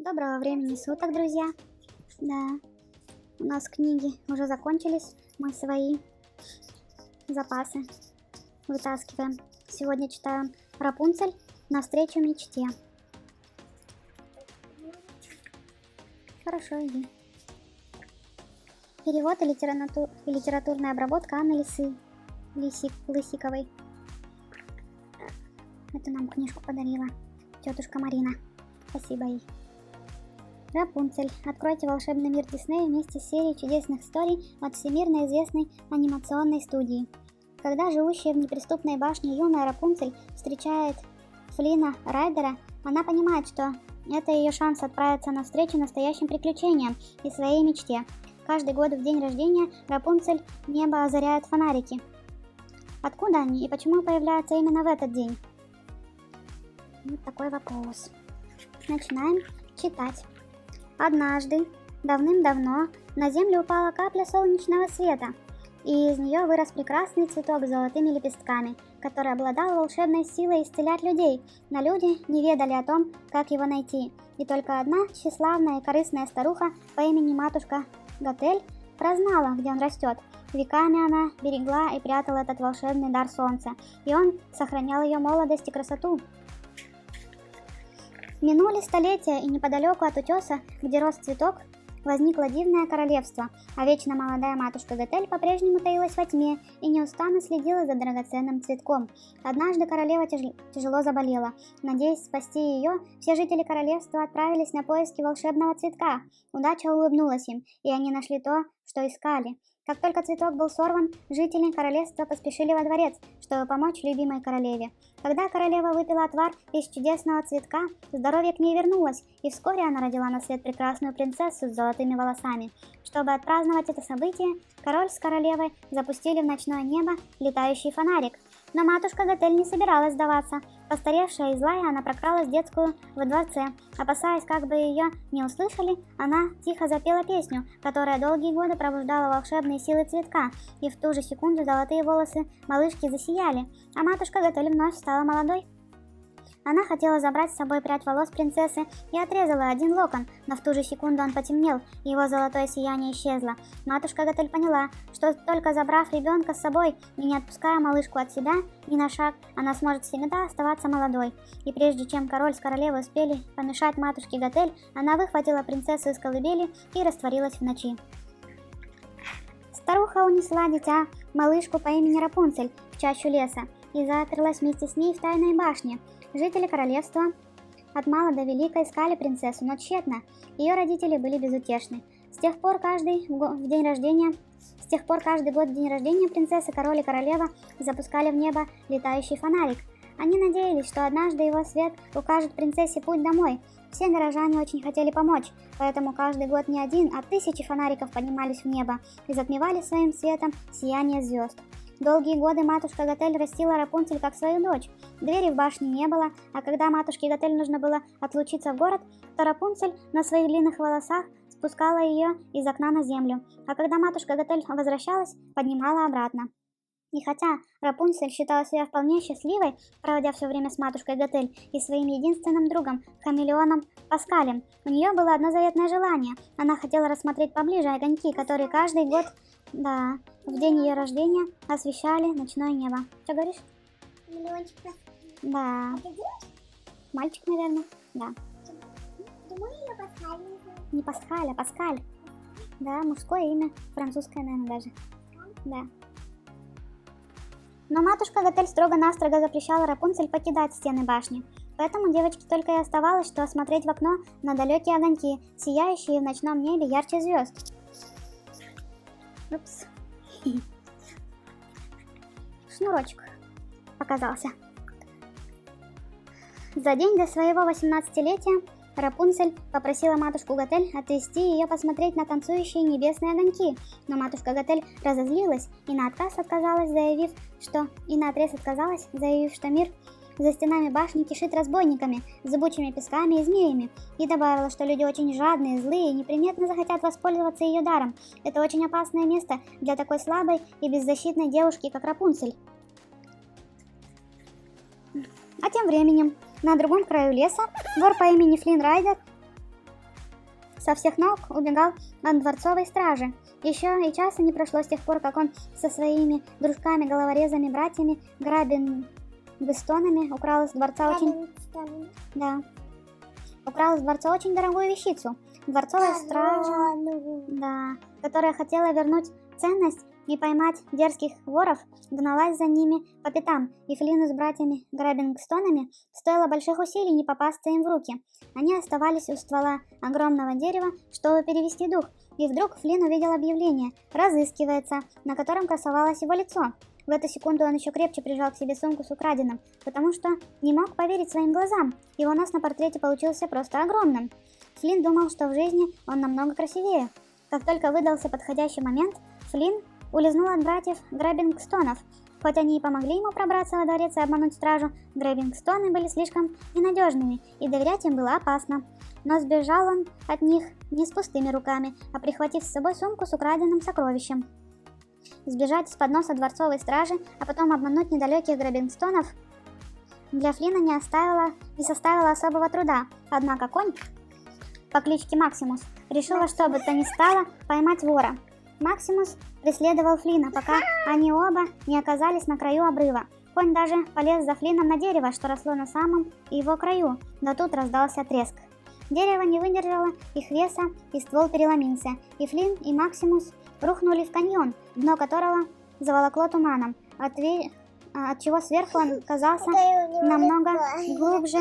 Доброго времени суток, друзья. Да, у нас книги уже закончились. Мы свои запасы вытаскиваем. Сегодня читаем Рапунцель «Навстречу мечте». Хорошо, иди. Перевод и литературная обработка Анны Лысиковой. Эту нам книжку подарила тетушка Марина. Спасибо ей. Рапунцель. Откройте волшебный мир Диснея вместе с серией чудесных историй от всемирно известной анимационной студии. Когда живущая в неприступной башне юная Рапунцель встречает Флина Райдера, она понимает, что это ее шанс отправиться навстречу настоящим приключениям и своей мечте. Каждый год в день рождения Рапунцель небо озаряют фонарики. Откуда они и почему появляются именно в этот день? Вот такой вопрос. Начинаем читать. Однажды, давным-давно, на землю упала капля солнечного света, и из нее вырос прекрасный цветок с золотыми лепестками, который обладал волшебной силой исцелять людей, но люди не ведали о том, как его найти, и только одна тщеславная и корыстная старуха по имени матушка Готель прознала, где он растет. Веками она берегла и прятала этот волшебный дар солнца, и он сохранял ее молодость и красоту. Минули столетия, и неподалеку от утеса, где рос цветок, возникло дивное королевство, а вечно молодая матушка Готель по-прежнему таилась во тьме и неустанно следила за драгоценным цветком. Однажды королева тяжело заболела. Надеясь спасти ее, все жители королевства отправились на поиски волшебного цветка. Удача улыбнулась им, и они нашли то, что искали. Как только цветок был сорван, жители королевства поспешили во дворец, чтобы помочь любимой королеве. Когда королева выпила отвар из чудесного цветка, здоровье к ней вернулось, и вскоре она родила на свет прекрасную принцессу с золотыми волосами. Чтобы отпраздновать это событие, король с королевой запустили в ночное небо летающий фонарик. Но матушка Готель не собиралась сдаваться. Постаревшая и злая, она прокралась в детскую во дворце. Опасаясь, как бы ее не услышали, она тихо запела песню, которая долгие годы пробуждала волшебные силы цветка, и в ту же секунду золотые волосы малышки засияли, а матушка Готель вновь стала молодой. Она хотела забрать с собой прядь волос принцессы и отрезала один локон, но в ту же секунду он потемнел, и его золотое сияние исчезло. Матушка Готель поняла, что только забрав ребенка с собой и не отпуская малышку от себя ни на шаг, она сможет всегда оставаться молодой. И прежде чем король с королевой успели помешать матушке Готель, она выхватила принцессу из колыбели и растворилась в ночи. Старуха унесла дитя, малышку по имени Рапунцель, в чащу леса и заперлась вместе с ней в тайной башне. Жители королевства от мала до велика искали принцессу, но тщетно. Ее родители были безутешны. С тех пор каждый год в день рождения принцессы, король и королева запускали в небо летающий фонарик. Они надеялись, что однажды его свет укажет принцессе путь домой. Все горожане очень хотели помочь, поэтому каждый год не один, а тысячи фонариков поднимались в небо и затмевали своим светом сияние звезд. Долгие годы матушка Готель растила Рапунцель как свою дочь. Двери в башне не было, а когда матушке Готель нужно было отлучиться в город, то Рапунцель на своих длинных волосах спускала ее из окна на землю, а когда матушка Готель возвращалась, поднимала обратно. И хотя Рапунцель считала себя вполне счастливой, проводя все время с матушкой Готель и своим единственным другом, хамелеоном Паскалем, у нее было одно заветное желание. Она хотела рассмотреть поближе огоньки, которые каждый год, в день ее рождения освещали ночное небо. Что говоришь? Миллиончик Паскаль. Да. Это девочка? Мальчик, наверное. Да. Думаю, ее Паскаль называют. Не Пасхаль, а Паскаль. Да, мужское имя. Французское, наверное, даже. Да. Но матушка Готель строго-настрого запрещала Рапунцель покидать стены башни. Поэтому девочке только и оставалось, что смотреть в окно на далекие огоньки, сияющие в ночном небе ярче звезд. Упс. Шнурочек показался. За день до своего 18-летия Рапунцель попросила матушку Готель отвезти ее посмотреть на танцующие небесные огоньки, но матушка Готель разозлилась и наотрез отказалась, заявив, что мир за стенами башни кишит разбойниками, зыбучими песками и змеями, и добавила, что люди очень жадные, злые и непременно захотят воспользоваться ее даром. Это очень опасное место для такой слабой и беззащитной девушки, как Рапунцель. А тем временем, на другом краю леса, вор по имени Флин Райдер со всех ног убегал от дворцовой стражи. Еще и часа не прошло с тех пор, как он со своими дружками-головорезами-братьями Грабингстонами украл из дворца очень дорогую вещицу. Дворцовая стража, которая хотела вернуть ценность и поймать дерзких воров, гналась за ними по пятам, и Флину с братьями Грабингстонами стоило больших усилий не попасться им в руки. Они оставались у ствола огромного дерева, чтобы перевести дух, и вдруг Флин увидел объявление «Разыскивается», на котором красовалось его лицо. В эту секунду он еще крепче прижал к себе сумку с украденным, потому что не мог поверить своим глазам. Его нос на портрете получился просто огромным. Флин думал, что в жизни он намного красивее. Как только выдался подходящий момент, Флин улизнул от братьев Грабингстонов. Хоть они и помогли ему пробраться во дворец и обмануть стражу, Грабингстоны были слишком ненадежными, и доверять им было опасно. Но сбежал он от них не с пустыми руками, а прихватив с собой сумку с украденным сокровищем. Сбежать из-под носа дворцовой стражи, а потом обмануть недалеких Грабингстонов для Флина не составило особого труда. Однако конь по кличке Максимус решил во что бы то ни стало поймать вора. Максимус преследовал Флина, пока они оба не оказались на краю обрыва. Конь даже полез за Флином на дерево, что росло на самом его краю, но тут раздался треск. Дерево не выдержало их веса, и ствол переломился, и Флин и Максимус рухнули в каньон, дно которого заволокло туманом, отчего сверху он казался намного глубже,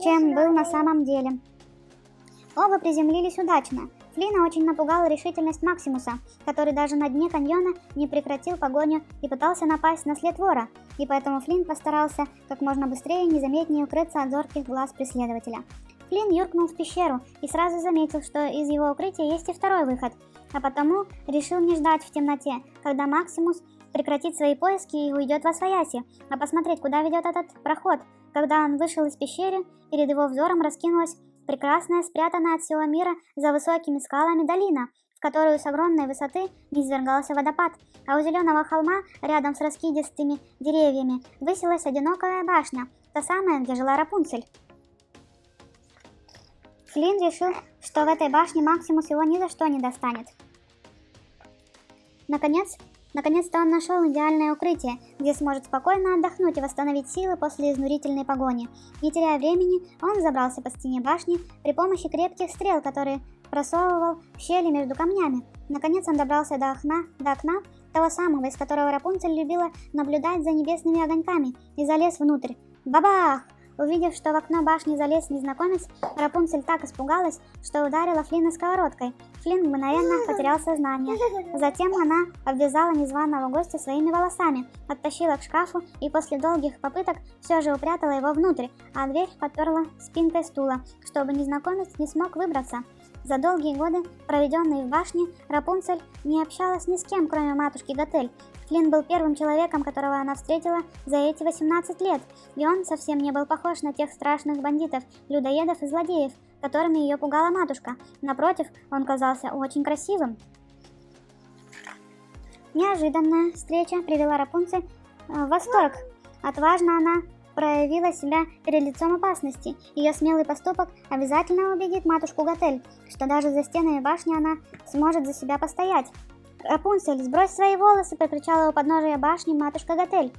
чем был на самом деле. Оба приземлились удачно. Флина очень напугала решительность Максимуса, который даже на дне каньона не прекратил погоню и пытался напасть на след вора, и поэтому Флин постарался как можно быстрее и незаметнее укрыться от зорких глаз преследователя. Флин юркнул в пещеру и сразу заметил, что из его укрытия есть и второй выход, а потому решил не ждать в темноте, когда Максимус прекратит свои поиски и уйдет восвояси, а посмотреть, куда ведет этот проход. Когда он вышел из пещеры, перед его взором раскинулась прекрасная, спрятанная от всего мира за высокими скалами долина, в которую с огромной высоты низвергался водопад, а у зеленого холма, рядом с раскидистыми деревьями, высилась одинокая башня, та самая, где жила Рапунцель. Флин решил, что в этой башне Максимус его ни за что не достанет. Наконец-то он нашел идеальное укрытие, где сможет спокойно отдохнуть и восстановить силы после изнурительной погони. Не теряя времени, он забрался по стене башни при помощи крепких стрел, которые просовывал в щели между камнями. Наконец он добрался до окна, того самого, из которого Рапунцель любила наблюдать за небесными огоньками, и залез внутрь. Бабах! Увидев, что в окно башни залез незнакомец, Рапунцель так испугалась, что ударила Флина сковородкой. Флин мгновенно потерял сознание. Затем она обвязала незваного гостя своими волосами, оттащила к шкафу и после долгих попыток все же упрятала его внутрь, а дверь подперла спинкой стула, чтобы незнакомец не смог выбраться. За долгие годы, проведенные в башне, Рапунцель не общалась ни с кем, кроме матушки Готель. Флин был первым человеком, которого она встретила за эти 18 лет, и он совсем не был похож на тех страшных бандитов, людоедов и злодеев, которыми ее пугала матушка. Напротив, он казался очень красивым. Неожиданная встреча привела Рапунцель в восторг. Отважно она проявила себя перед лицом опасности. Ее смелый поступок обязательно убедит матушку Готель, что даже за стенами башни она сможет за себя постоять. «Рапунцель, сбрось свои волосы!» — прокричала у подножия башни матушка Готель.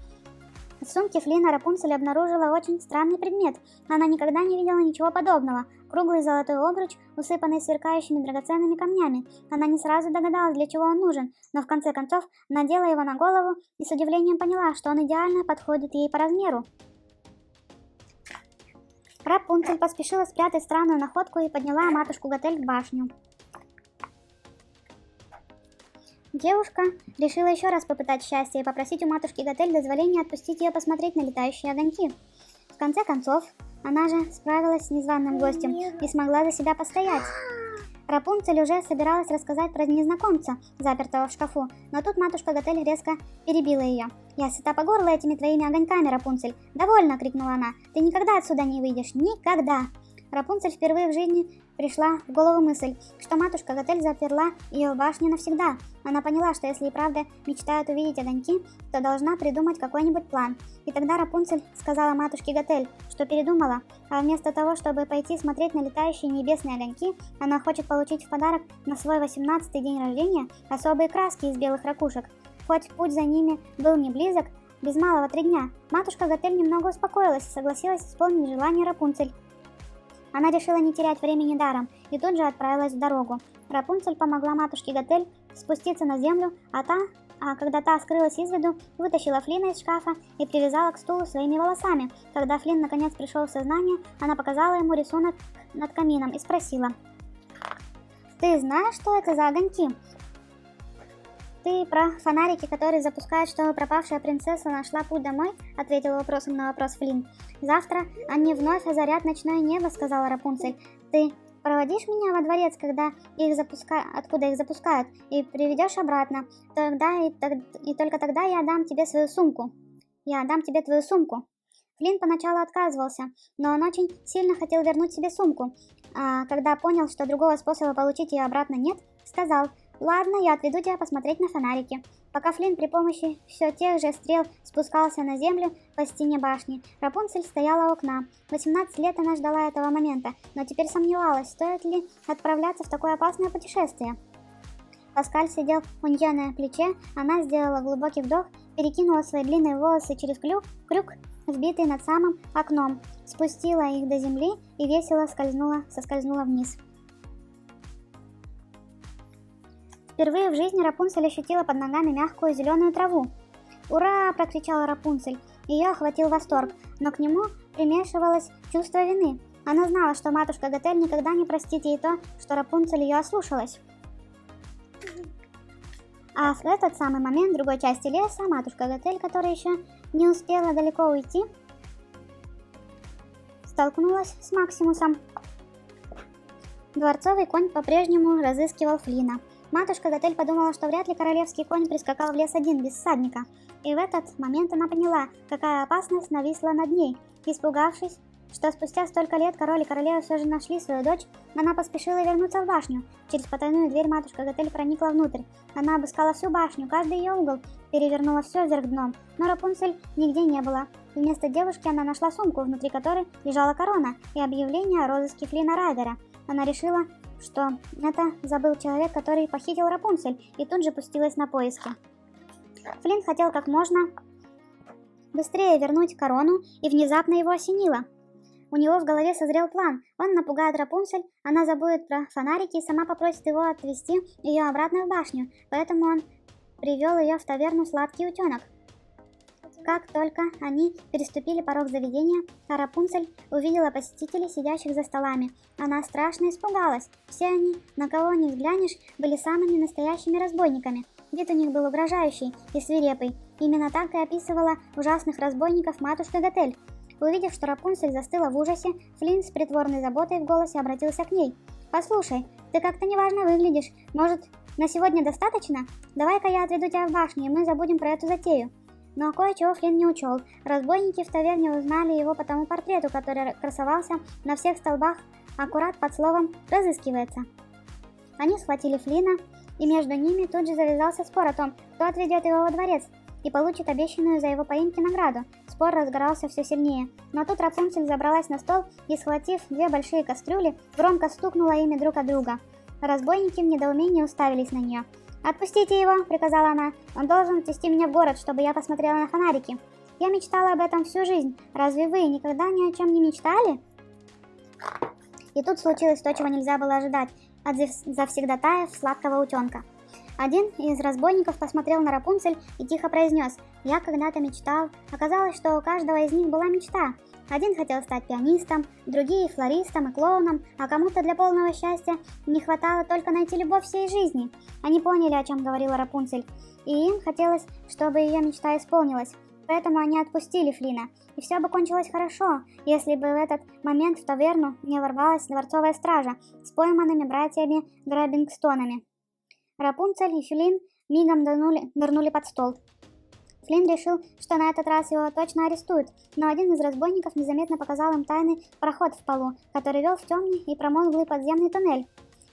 В сумке Флина Рапунцель обнаружила очень странный предмет. Она никогда не видела ничего подобного. Круглый золотой обруч, усыпанный сверкающими драгоценными камнями. Она не сразу догадалась, для чего он нужен, но в конце концов надела его на голову и с удивлением поняла, что он идеально подходит ей по размеру. Рапунцель поспешила спрятать странную находку и подняла матушку Готель в башню. Девушка решила еще раз попытать счастье и попросить у матушки Готель дозволения отпустить ее посмотреть на летающие огоньки. В конце концов, она же справилась с незваным гостем и смогла за себя постоять. Рапунцель уже собиралась рассказать про незнакомца, запертого в шкафу, но тут матушка Готель резко перебила ее. «Я сыта по горло этими твоими огоньками, Рапунцель!» «Довольно!» — крикнула она. «Ты никогда отсюда не выйдешь! Никогда!» Рапунцель впервые в жизни пришла в голову мысль, что матушка Готель заперла ее в башне навсегда. Она поняла, что если и правда мечтает увидеть огоньки, то должна придумать какой-нибудь план. И тогда Рапунцель сказала матушке Готель, что передумала, а вместо того, чтобы пойти смотреть на летающие небесные огоньки, она хочет получить в подарок на свой 18-й день рождения особые краски из белых ракушек. Хоть путь за ними был не близок, без малого 3 дня, матушка Готель немного успокоилась и согласилась исполнить желание Рапунцель. Она решила не терять времени даром и тут же отправилась в дорогу. Рапунцель помогла матушке Готель спуститься на землю, а когда та скрылась из виду, вытащила Флина из шкафа и привязала к стулу своими волосами. Когда Флин наконец пришел в сознание, она показала ему рисунок над камином и спросила: «Ты знаешь, что это за огоньки?» «Ты про фонарики, которые запускают, чтобы пропавшая принцесса нашла путь домой?» — ответил вопросом на вопрос Флин. «Завтра они вновь озарят ночное небо», — сказала Рапунцель. «Ты проводишь меня во дворец, откуда их запускают, и приведешь обратно. И только тогда я отдам тебе свою сумку. Я отдам тебе твою сумку». Флин поначалу отказывался, но он очень сильно хотел вернуть себе сумку. А когда понял, что другого способа получить ее обратно нет, сказал: «Ладно, я отведу тебя посмотреть на фонарики». Пока Флин при помощи все тех же стрел спускался на землю по стене башни, Рапунцель стояла у окна. 18 лет она ждала этого момента, но теперь сомневалась, стоит ли отправляться в такое опасное путешествие. Паскаль сидел у нее на плече, она сделала глубокий вдох, перекинула свои длинные волосы через крюк, вбитый над самым окном, спустила их до земли и весело соскользнула вниз. Впервые в жизни Рапунцель ощутила под ногами мягкую зеленую траву. «Ура!» – прокричала Рапунцель. Ее охватил восторг, но к нему примешивалось чувство вины. Она знала, что матушка Готель никогда не простит ей то, что Рапунцель ее ослушалась. А в этот самый момент в другой части леса матушка Готель, которая еще не успела далеко уйти, столкнулась с Максимусом. Дворцовый конь по-прежнему разыскивал Флина. Матушка Готель подумала, что вряд ли королевский конь прискакал в лес один, без всадника. И в этот момент она поняла, какая опасность нависла над ней. Испугавшись, что спустя столько лет король и королева все же нашли свою дочь, она поспешила вернуться в башню. Через потайную дверь матушка Готель проникла внутрь. Она обыскала всю башню, каждый ее угол, перевернула все вверх дном, но Рапунцель нигде не было. Вместо девушки она нашла сумку, внутри которой лежала корона и объявление о розыске Флина Райдера. Она решила, что это забыл человек, который похитил Рапунцель, и тут же пустилась на поиски. Флин хотел как можно быстрее вернуть корону, и внезапно его осенило. У него в голове созрел план. Он напугает Рапунцель, она забудет про фонарики и сама попросит его отвезти ее обратно в башню, поэтому он привел ее в таверну «Сладкий утенок». Как только они переступили порог заведения, Рапунцель увидела посетителей, сидящих за столами. Она страшно испугалась. Все они, на кого ни взглянешь, были самыми настоящими разбойниками. Вид у них был угрожающий и свирепый. Именно так и описывала ужасных разбойников матушка Готель. Увидев, что Рапунцель застыла в ужасе, Флин с притворной заботой в голосе обратился к ней. «Послушай, ты как-то неважно выглядишь. Может, на сегодня достаточно? Давай-ка я отведу тебя в башню, и мы забудем про эту затею». Но кое-чего Флин не учел. Разбойники в таверне узнали его по тому портрету, который красовался на всех столбах аккурат под словом «разыскивается». Они схватили Флина, и между ними тут же завязался спор о том, кто отведет его во дворец и получит обещанную за его поимки награду. Спор разгорался все сильнее, но тут Рапунцель забралась на стол и, схватив 2 большие кастрюли, громко стукнула ими друг от друга. Разбойники в недоумении уставились на нее. «Отпустите его!» — приказала она. «Он должен отвезти меня в город, чтобы я посмотрела на фонарики. Я мечтала об этом всю жизнь. Разве вы никогда ни о чем не мечтали?» И тут случилось то, чего нельзя было ожидать от завсегдатаев сладкого утенка. Один из разбойников посмотрел на Рапунцель и тихо произнес: «Я когда-то мечтал». Оказалось, что у каждого из них была мечта. Один хотел стать пианистом, другие флористом и клоуном, а кому-то для полного счастья не хватало только найти любовь всей жизни. Они поняли, о чем говорила Рапунцель, и им хотелось, чтобы ее мечта исполнилась. Поэтому они отпустили Флина, и все бы кончилось хорошо, если бы в этот момент в таверну не ворвалась дворцовая стража с пойманными братьями Грабингстонами. Рапунцель и Флин мигом нырнули под стол. Флинн решил, что на этот раз его точно арестуют, но один из разбойников незаметно показал им тайный проход в полу, который вел в темный и промозглый подземный туннель.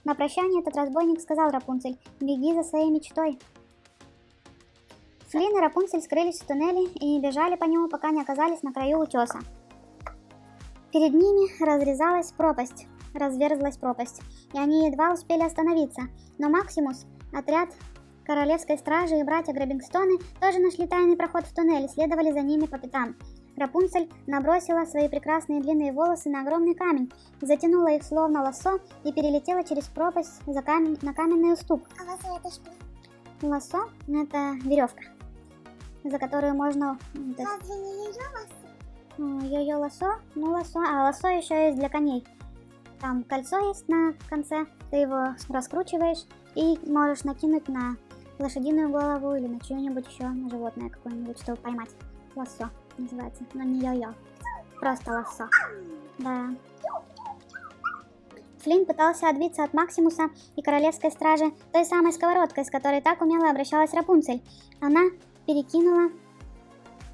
На прощание этот разбойник сказал Рапунцель: «Беги за своей мечтой». Флинн и Рапунцель скрылись в туннеле и бежали по нему, пока не оказались на краю утеса. Перед ними разверзлась пропасть, и они едва успели остановиться, но Максимус, отряд королевской стражи и братья Греббингстоны тоже нашли тайный проход в туннель и следовали за ними по пятам. Рапунцель набросила свои прекрасные длинные волосы на огромный камень, затянула их словно лассо и перелетела через пропасть на каменный уступ. А лосо это что? Лассо — это веревка, за которую можно... Разве не ее лосо? Йо-йо лассо? Ну, лассо. А лассо еще есть для коней. Там кольцо есть на конце, ты его раскручиваешь и можешь накинуть на лошадиную голову или на чье-нибудь еще, на животное какое-нибудь, чтобы поймать. Лассо называется, но не йо-йо. Просто лассо. Да. Флинн пытался отбиться от Максимуса и королевской стражи той самой сковородкой, с которой так умело обращалась Рапунцель. Она перекинула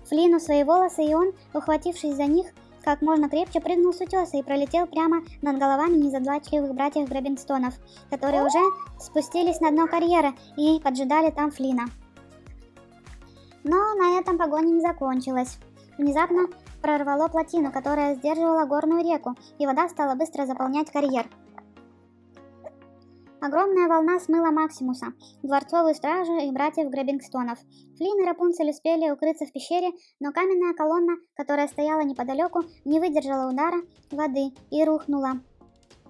Флинну свои волосы, и он, ухватившись за них, как можно крепче прыгнул с утеса и пролетел прямо над головами незадачливых братьев Греббингстонов, которые уже спустились на дно карьера и поджидали там Флинна. Но на этом погоня не закончилась. Внезапно прорвало плотину, которая сдерживала горную реку, и вода стала быстро заполнять карьер. Огромная волна смыла Максимуса, дворцовую стражу и братьев Греббингстонов. Флинн и Рапунцель успели укрыться в пещере, но каменная колонна, которая стояла неподалеку, не выдержала удара воды и рухнула.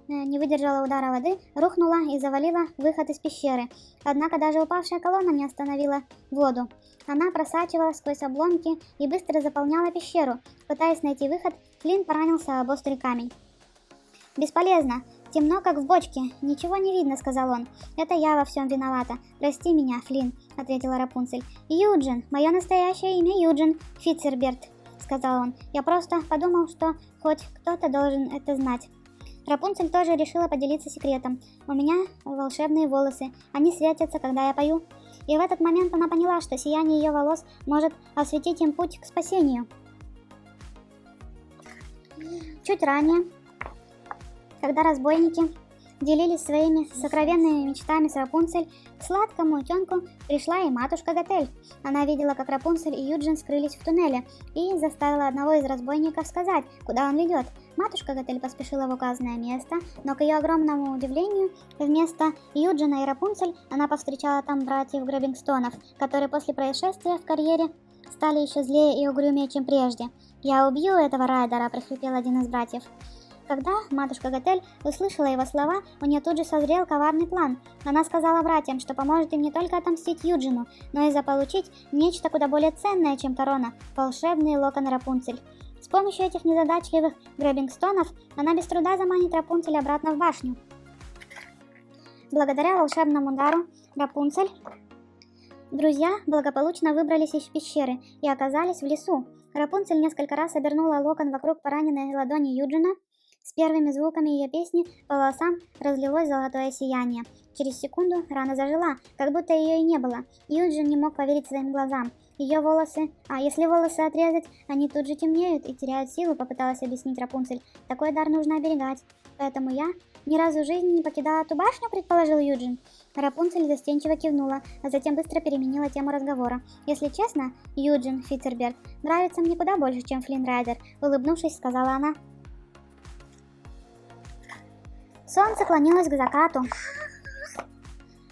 Рухнула и завалила выход из пещеры. Однако даже упавшая колонна не остановила воду. Она просачивалась сквозь обломки и быстро заполняла пещеру. Пытаясь найти выход, Флинн поранился об острый камень. «Бесполезно. Темно, как в бочке. Ничего не видно», — сказал он. «Это я во всем виновата. Прости меня, Флинн», — ответила Рапунцель. «Юджин. Мое настоящее имя Юджин Фицерберт», — сказал он. «Я просто подумал, что хоть кто-то должен это знать». Рапунцель тоже решила поделиться секретом. «У меня волшебные волосы. Они светятся, когда я пою». И в этот момент она поняла, что сияние ее волос может осветить им путь к спасению. Чуть ранее, когда разбойники делились своими сокровенными мечтами с Рапунцель, к сладкому утенку пришла и матушка Готель. Она видела, как Рапунцель и Юджин скрылись в туннеле, и заставила одного из разбойников сказать, куда он ведет. Матушка Готель поспешила в указанное место, но к ее огромному удивлению, вместо Юджина и Рапунцель она повстречала там братьев Греббингстонов, которые после происшествия в карьере стали еще злее и угрюмее, чем прежде. «Я убью этого Райдера», — прохрипел один из братьев. Когда матушка Готель услышала его слова, у нее тут же созрел коварный план. Она сказала братьям, что поможет им не только отомстить Юджину, но и заполучить нечто куда более ценное, чем корона – волшебные локоны Рапунцель. С помощью этих незадачливых Греббингстонов она без труда заманит Рапунцель обратно в башню. Благодаря волшебному дару Рапунцель, друзья благополучно выбрались из пещеры и оказались в лесу. Рапунцель несколько раз обернула локон вокруг пораненной ладони Юджина. С первыми звуками ее песни по волосам разлилось золотое сияние. Через секунду рана зажила, как будто ее и не было. Юджин не мог поверить своим глазам. Ее волосы... если волосы отрезать, они тут же темнеют и теряют силу, попыталась объяснить Рапунцель. Такой дар нужно оберегать. Поэтому я ни разу в жизни не покидала ту башню, предположил Юджин. Рапунцель застенчиво кивнула, а затем быстро переменила тему разговора. Если честно, Юджин Фицерберт нравится мне куда больше, чем Флинн Райдер, улыбнувшись, сказала она. Солнце клонилось к закату,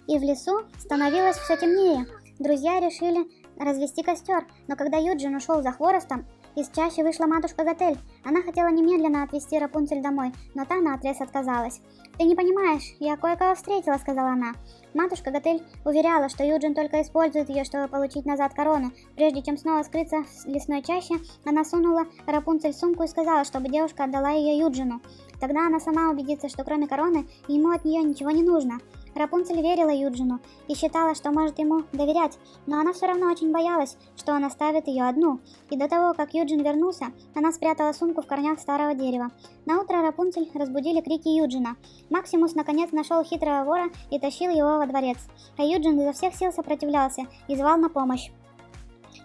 и в лесу становилось все темнее. Друзья решили развести костер, но когда Юджин ушел за хворостом, из чащи вышла матушка Готель. Она хотела немедленно отвезти Рапунцель домой, но та наотрез отказалась. «Ты не понимаешь, я кое-кого встретила», — сказала она. Матушка Готель уверяла, что Юджин только использует ее, чтобы получить назад корону. Прежде чем снова скрыться в лесной чаще, она сунула Рапунцель сумку и сказала, чтобы девушка отдала ее Юджину. Тогда она сама убедится, что кроме короны ему от нее ничего не нужно. Рапунцель верила Юджину и считала, что может ему доверять, но она все равно очень боялась, что он оставит ее одну. И до того, как Юджин вернулся, она спрятала сумку в корнях старого дерева. Наутро Рапунцель разбудили крики Юджина. Максимус наконец нашел хитрого вора и тащил его во дворец, а Юджин изо всех сил сопротивлялся и звал на помощь.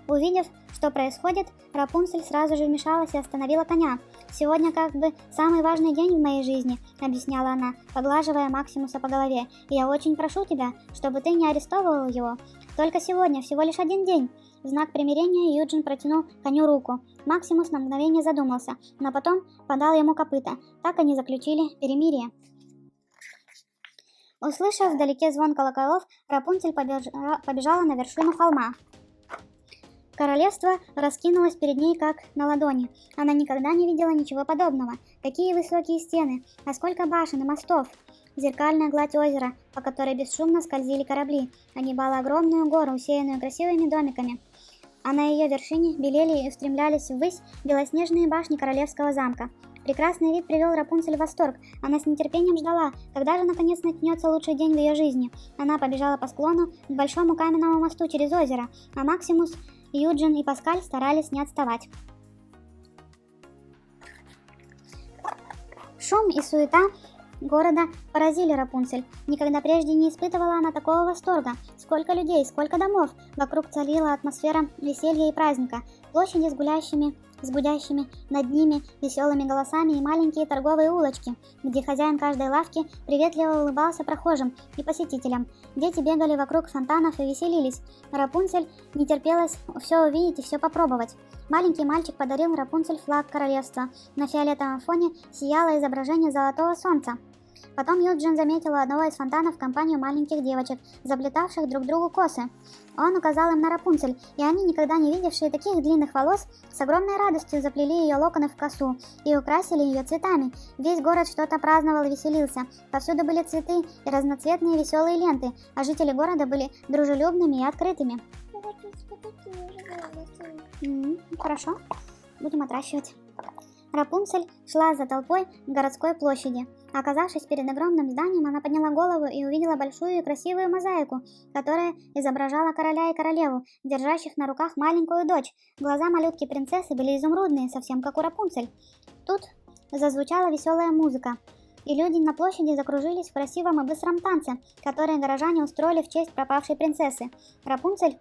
Увидев, что происходит, Рапунцель сразу же вмешалась и остановила коня. «Сегодня как бы самый важный день в моей жизни», — объясняла она, поглаживая Максимуса по голове. «Я очень прошу тебя, чтобы ты не арестовывал его. Только сегодня, всего лишь один день». В знак примирения Юджин протянул коню руку. Максимус на мгновение задумался, но потом подал ему копыта. Так они заключили перемирие. Услышав вдалеке звон колоколов, Рапунцель побежала на вершину холма. Королевство раскинулось перед ней как на ладони. Она никогда не видела ничего подобного. Какие высокие стены, а сколько башен и мостов. Зеркальная гладь озера, по которой бесшумно скользили корабли, огибала огромную гору, усеянную красивыми домиками. А на ее вершине белели и устремлялись ввысь белоснежные башни королевского замка. Прекрасный вид привел Рапунцель в восторг. Она с нетерпением ждала, когда же наконец начнется лучший день в ее жизни. Она побежала по склону к большому каменному мосту через озеро, а Максимус, Юджин и Паскаль старались не отставать. Шум и суета города поразили Рапунцель. Никогда прежде не испытывала она такого восторга. Сколько людей, сколько домов. Вокруг царила атмосфера веселья и праздника. Площади с гудящими над ними веселыми голосами и маленькие торговые улочки, где хозяин каждой лавки приветливо улыбался прохожим и посетителям. Дети бегали вокруг фонтанов и веселились. Рапунцель не терпелось все увидеть и все попробовать. Маленький мальчик подарил Рапунцель флаг королевства. На фиолетовом фоне сияло изображение золотого солнца. Потом Юджин заметил у одного из фонтанов компанию маленьких девочек, заплетавших друг другу косы. Он указал им на Рапунцель, и они, никогда не видевшие таких длинных волос, с огромной радостью заплели ее локоны в косу и украсили ее цветами. Весь город что-то праздновал и веселился. Повсюду были цветы и разноцветные веселые ленты, а жители города были дружелюбными и открытыми. Хорошо, будем отращивать. Рапунцель шла за толпой к городской площади. Оказавшись перед огромным зданием, она подняла голову и увидела большую и красивую мозаику, которая изображала короля и королеву, держащих на руках маленькую дочь. Глаза малютки-принцессы были изумрудные, совсем как у Рапунцель. Тут зазвучала веселая музыка, и люди на площади закружились в красивом и быстром танце, который горожане устроили в честь пропавшей принцессы. Рапунцель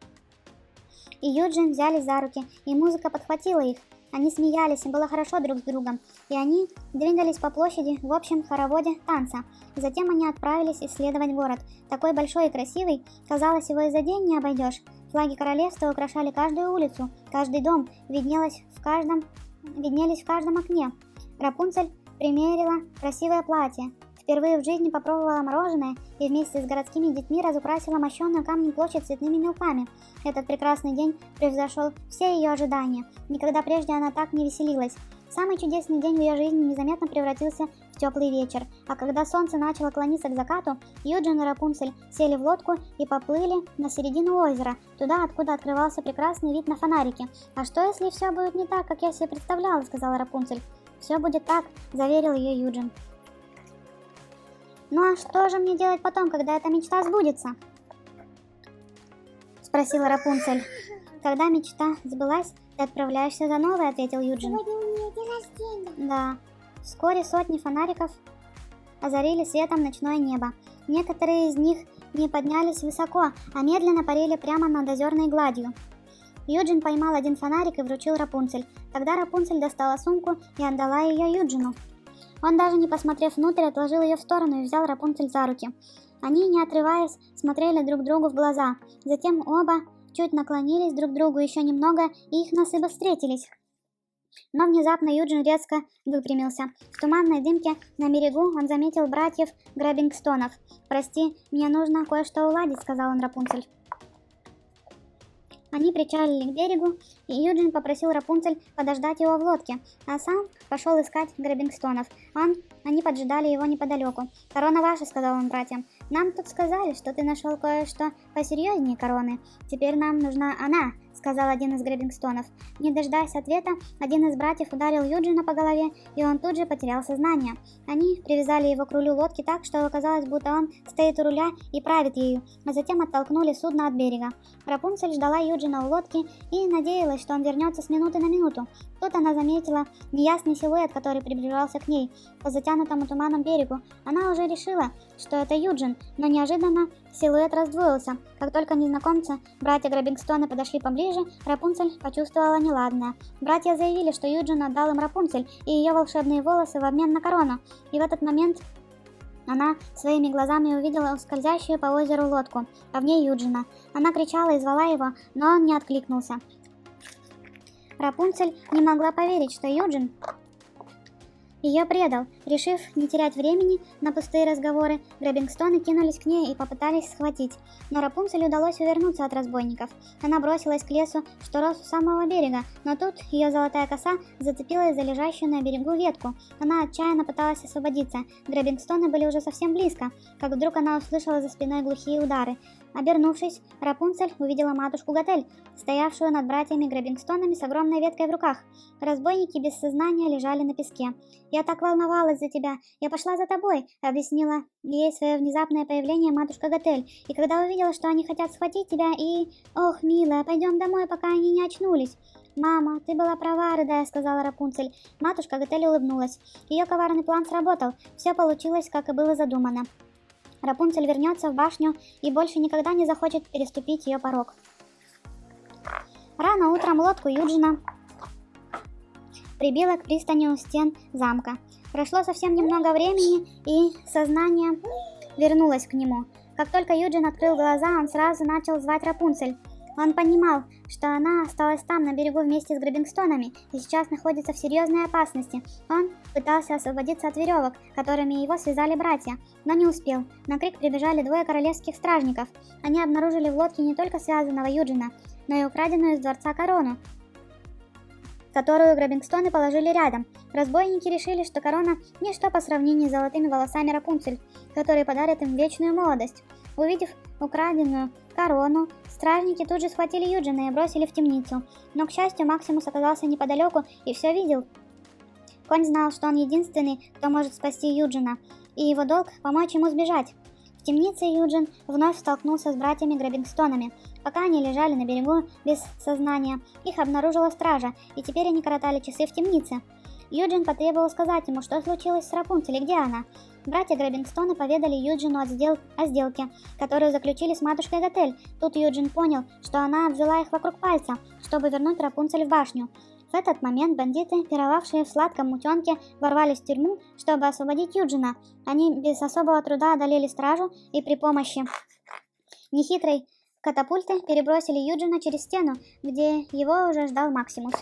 и Юджин взялись за руки, и музыка подхватила их. Они смеялись, им было хорошо друг с другом, и они двигались по площади в общем хороводе танца. Затем они отправились исследовать город. Такой большой и красивый, казалось, его и за день не обойдешь. Флаги королевства украшали каждую улицу, каждый дом виднелись в каждом окне. Рапунцель примерила красивое платье. Впервые в жизни попробовала мороженое и вместе с городскими детьми разукрасила мощенную камнем площадь цветными мелками. Этот прекрасный день превзошел все ее ожидания. Никогда прежде она так не веселилась. Самый чудесный день в ее жизни незаметно превратился в теплый вечер, а когда солнце начало клониться к закату, Юджин и Рапунцель сели в лодку и поплыли на середину озера, туда, откуда открывался прекрасный вид на фонарики. «А что, если все будет не так, как я себе представляла?» — сказала Рапунцель. «Все будет так», — заверил ее Юджин. «Ну а что же мне делать потом, когда эта мечта сбудется?» — спросила Рапунцель. «Когда мечта сбылась, ты отправляешься за новой», — ответил Юджин. Сегодня у меня день рождения. Да. Вскоре сотни фонариков озарили светом ночное небо. Некоторые из них не поднялись высоко, а медленно парили прямо над озерной гладью. Юджин поймал один фонарик и вручил Рапунцель. Тогда Рапунцель достала сумку и отдала ее Юджину. Он, даже не посмотрев внутрь, отложил ее в сторону и взял Рапунцель за руки. Они, не отрываясь, смотрели друг другу в глаза. Затем оба чуть наклонились друг к другу еще немного, и их носы бы встретились. Но внезапно Юджин резко выпрямился. В туманной дымке на берегу он заметил братьев Грабингстонов. «Прости, мне нужно кое-что уладить», — сказал он Рапунцель. Они причалили к берегу, и Юджин попросил Рапунцель подождать его в лодке, а сам пошел искать Грабингстонов. Они поджидали его неподалеку. «Корона ваша», — сказал он братьям. «Нам тут сказали, что ты нашел кое-что посерьезнее короны. Теперь нам нужна она», — сказал один из Грабингстонов. Не дожидаясь ответа, один из братьев ударил Юджина по голове, и он тут же потерял сознание. Они привязали его к рулю лодки так, что оказалось, будто он стоит у руля и правит ею, а затем оттолкнули судно от берега. Рапунцель ждала Юджина у лодки и надеялась, что он вернется с минуты на минуту. Тут она заметила неясный силуэт, который приближался к ней по затянутому туманом берегу. Она уже решила, что это Юджин, но неожиданно силуэт раздвоился. Как только незнакомцы, братья Граббингстоны, подошли поближе, Рапунцель почувствовала неладное. Братья заявили, что Юджин отдал им Рапунцель и ее волшебные волосы в обмен на корону, и в этот момент она своими глазами увидела скользящую по озеру лодку, а в ней Юджина. Она кричала и звала его, но он не откликнулся. Рапунцель не могла поверить, что Юджин ее предал. Решив не терять времени на пустые разговоры, Граббингстоны кинулись к ней и попытались схватить. Но Рапунцель удалось увернуться от разбойников. Она бросилась к лесу, что рос у самого берега, но тут ее золотая коса зацепилась за лежащую на берегу ветку. Она отчаянно пыталась освободиться. Граббингстоны были уже совсем близко, как вдруг она услышала за спиной глухие удары. Обернувшись, Рапунцель увидела матушку Готель, стоявшую над братьями Граббингстонами с огромной веткой в руках. Разбойники без сознания лежали на песке. «Я так волновалась за тебя, я пошла за тобой», — объяснила ей свое внезапное появление матушка Готель. «И когда увидела, что они хотят схватить тебя и... Ох, милая, пойдем домой, пока они не очнулись». «Мама, ты была права, рыдая», — сказала Рапунцель. Матушка Готель улыбнулась. Ее коварный план сработал, все получилось, как и было задумано. Рапунцель вернется в башню и больше никогда не захочет переступить ее порог. Рано утром лодку Юджина прибило к пристани у стен замка. Прошло совсем немного времени, и сознание вернулось к нему. Как только Юджин открыл глаза, он сразу начал звать Рапунцель. Он понимал, что она осталась там, на берегу, вместе с Граббингстонами, и сейчас находится в серьезной опасности. Он пытался освободиться от веревок, которыми его связали братья, но не успел. На крик прибежали двое королевских стражников. Они обнаружили в лодке не только связанного Юджина, но и украденную из дворца корону, которую Граббингстоны положили рядом. Разбойники решили, что корона – ничто по сравнению с золотыми волосами Рапунцель, которые подарят им вечную молодость. Увидев украденную корону, стражники тут же схватили Юджина и бросили в темницу. Но, к счастью, Максимус оказался неподалеку и все видел. Конь знал, что он единственный, кто может спасти Юджина, и его долг – помочь ему сбежать. В темнице Юджин вновь столкнулся с братьями Граббингстонами. Пока они лежали на берегу без сознания, их обнаружила стража, и теперь они коротали часы в темнице. Юджин потребовал сказать ему, что случилось с Рапунцель и где она. Братья Граббингстоны поведали Юджину о сделке, которую заключили с матушкой Готель. Тут Юджин понял, что она обвела их вокруг пальца, чтобы вернуть Рапунцель в башню. В этот момент бандиты, пировавшие в сладком утенке, ворвались в тюрьму, чтобы освободить Юджина. Они без особого труда одолели стражу и при помощи нехитрой катапульты перебросили Юджина через стену, где его уже ждал Максимус.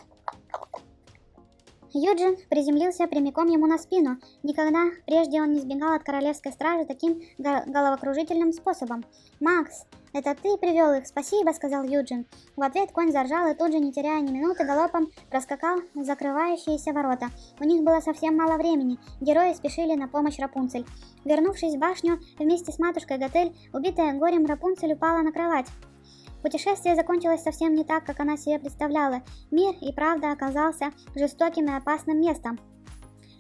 Юджин приземлился прямиком ему на спину. Никогда прежде он не сбегал от королевской стражи таким головокружительным способом. «Макс, это ты привел их, спасибо», — сказал Юджин. В ответ конь заржал и тут же, не теряя ни минуты, галопом проскакал в закрывающиеся ворота. У них было совсем мало времени, герои спешили на помощь Рапунцель. Вернувшись в башню, вместе с матушкой Готель, убитая горем Рапунцель упала на кровать. Путешествие закончилось совсем не так, как она себе представляла. Мир и правда оказался жестоким и опасным местом.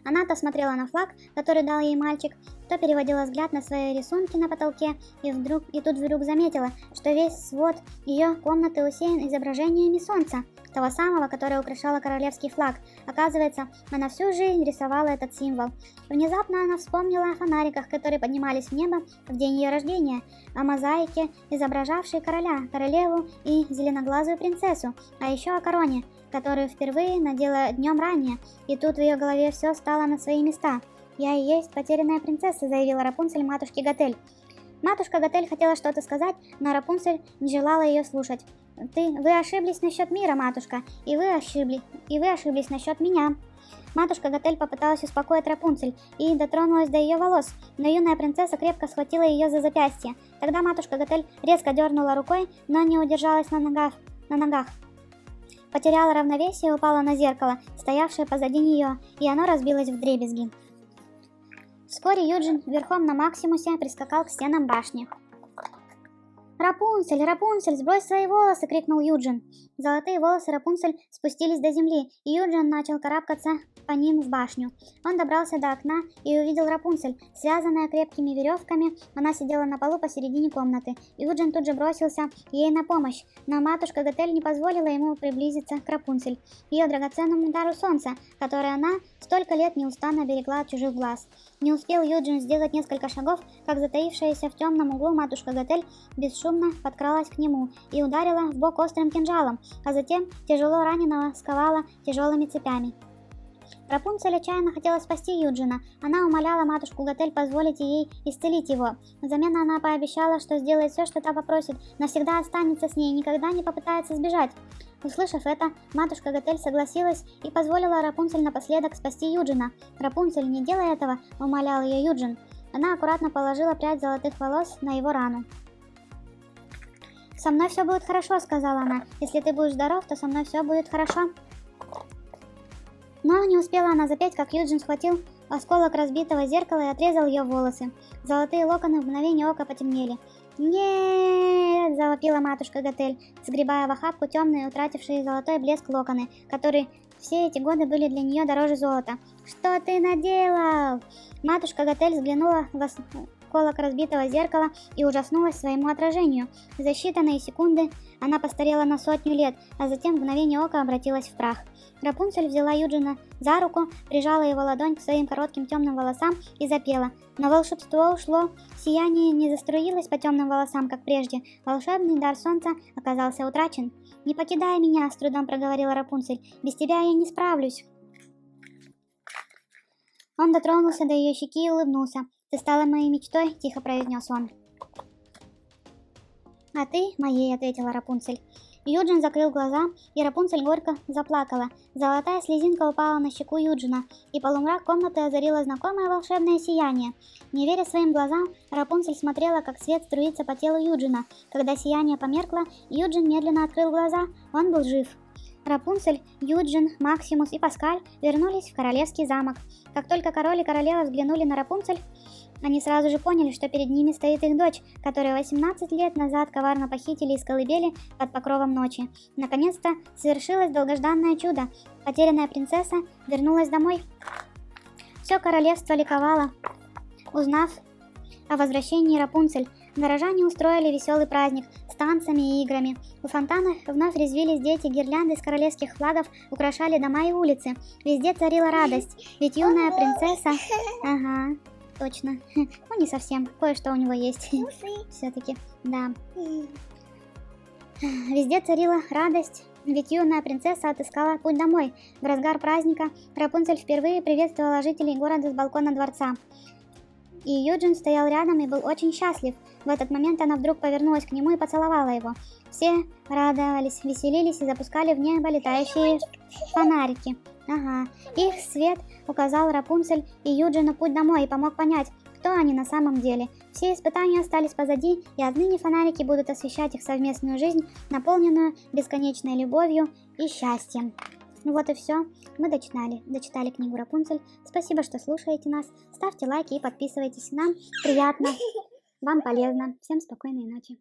Она то смотрела на флаг, который дал ей мальчик, то переводила взгляд на свои рисунки на потолке, и тут вдруг заметила, что весь свод ее комнаты усеян изображениями солнца, того самого, которое украшало королевский флаг. Оказывается, она всю жизнь рисовала этот символ. Внезапно она вспомнила о фонариках, которые поднимались в небо в день ее рождения, о мозаике, изображавшей короля, королеву и зеленоглазую принцессу, а еще о короне, которую впервые надела днем ранее, и тут в ее голове все стало на свои места. «Я и есть потерянная принцесса», — заявила Рапунцель матушке Готель. Матушка Готель хотела что-то сказать, но Рапунцель не желала ее слушать. «Вы ошиблись насчет мира, матушка, и вы ошиблись насчет меня». Матушка Готель попыталась успокоить Рапунцель и дотронулась до ее волос, но юная принцесса крепко схватила ее за запястье. Тогда матушка Готель резко дернула рукой, но не удержалась на ногах. Потеряла равновесие и упала на зеркало, стоявшее позади нее, и оно разбилось вдребезги. Вскоре Юджин верхом на Максимусе прискакал к стенам башни. «Рапунцель, Рапунцель, сбрось свои волосы!» — крикнул Юджин. Золотые волосы Рапунцель спустились до земли, и Юджин начал карабкаться по ним в башню. Он добрался до окна и увидел Рапунцель, связанная крепкими веревками. Она сидела на полу посередине комнаты. Юджин тут же бросился ей на помощь, но матушка Готель не позволила ему приблизиться к Рапунцель, ее драгоценному дару солнца, который она столько лет неустанно берегла от чужих глаз. Не успел Юджин сделать несколько шагов, как затаившаяся в темном углу матушка Готель бесшумно подкралась к нему и ударила в бок острым кинжалом, а затем тяжело раненого сковала тяжелыми цепями. Рапунцель отчаянно хотела спасти Юджина. Она умоляла матушку Готель позволить ей исцелить его. Взамен она пообещала, что сделает все, что та попросит, но всегда останется с ней и никогда не попытается сбежать. Услышав это, матушка Готель согласилась и позволила Рапунцель напоследок спасти Юджина. «Рапунцель, не делай этого», — умолял ее Юджин. Она аккуратно положила прядь золотых волос на его рану. «Со мной все будет хорошо», — сказала она. «Если ты будешь здоров, то со мной все будет хорошо». Но не успела она запеть, как Юджин схватил осколок разбитого зеркала и отрезал ее волосы. Золотые локоны в мгновение ока потемнели. «Нет!» – завопила матушка Готель, сгребая в охапку темные, утратившие золотой блеск локоны, которые все эти годы были для нее дороже золота. «Что ты наделал?» Матушка Готель взглянула в осколок разбитого зеркала и ужаснулась своему отражению. За считанные секунды она постарела на 100 лет, а затем в мгновение ока обратилась в прах. Рапунцель взяла Юджина за руку, прижала его ладонь к своим коротким темным волосам и запела. Но волшебство ушло, сияние не заструилось по темным волосам, как прежде. Волшебный дар солнца оказался утрачен. «Не покидай меня», — с трудом проговорила Рапунцель. «Без тебя я не справлюсь». Он дотронулся до ее щеки и улыбнулся. «Ты стала моей мечтой», — тихо произнес он. «А ты моей», — ответила Рапунцель. Юджин закрыл глаза, и Рапунцель горько заплакала. Золотая слезинка упала на щеку Юджина, и полумрак комнаты озарило знакомое волшебное сияние. Не веря своим глазам, Рапунцель смотрела, как свет струится по телу Юджина. Когда сияние померкло, Юджин медленно открыл глаза. Он был жив. Рапунцель, Юджин, Максимус и Паскаль вернулись в королевский замок. Как только король и королева взглянули на Рапунцель, они сразу же поняли, что перед ними стоит их дочь, которую 18 лет назад коварно похитили из колыбели под покровом ночи. Наконец-то совершилось долгожданное чудо. Потерянная принцесса вернулась домой. Все королевство ликовало, узнав о возвращении Рапунцель. Горожане устроили веселый праздник с танцами и играми. У фонтана вновь резвились дети, гирлянды из королевских флагов украшали дома и улицы. Везде царила радость, ведь юная принцесса... Ага... Точно. Ну, не совсем. Кое-что у него есть. Все-таки, да. Везде царила радость, ведь юная принцесса отыскала путь домой. В разгар праздника Рапунцель впервые приветствовала жителей города с балкона дворца. И Юджин стоял рядом и был очень счастлив. В этот момент она вдруг повернулась к нему и поцеловала его. Все радовались, веселились и запускали в небо летающие фонарики. Ага, их свет указал Рапунцель и Юджину путь домой и помог понять, кто они на самом деле. Все испытания остались позади, и отныне фонарики будут освещать их совместную жизнь, наполненную бесконечной любовью и счастьем. Ну вот и все. Мы дочитали книгу Рапунцель. Спасибо, что слушаете нас. Ставьте лайки и подписывайтесь. Нам приятно, вам полезно. Всем спокойной ночи.